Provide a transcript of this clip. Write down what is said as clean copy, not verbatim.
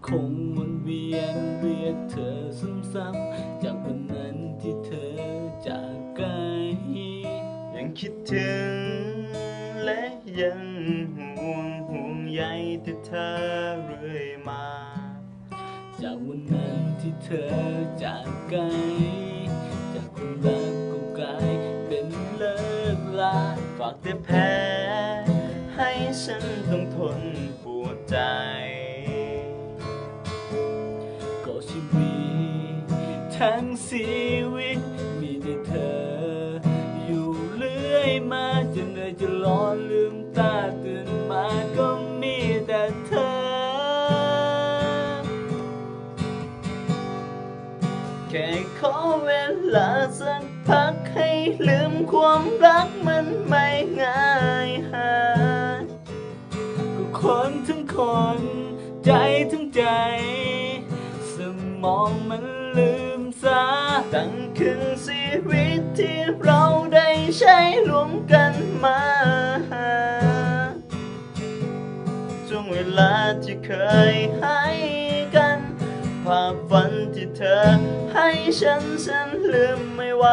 คงวนเวียนเรียกเธอซ้ำๆจากวันนั้นที่เธอจากไกลยังคิดถึงและยังห่วงใยแต่เธอเรื่อยมาจากวันนั้นที่เธอจากไกลจากคนรักก็กลายเป็นเลิกลาฝากแต่แพ้ให้ฉันต้องทนปวดใจก็ชีวิตทั้งชีวิตมีแต่เธออยู่เรื่อยมาจะเหนื่อยจะร้อนลืมตาตื่นมาก็มีแต่เธอแค่ขอเวลาสักพักให้ลืมความรักมันไม่ง่ายหาก็คนทั้งคนใจทั้งใจสมองมันลืมซาตั้งครึ่งชีวิตที่เราได้ใช้ร่วมกันมาช่วงเวลาที่เคยให้กันภาพฝันที่เธอให้ฉันลืมไม่ไหว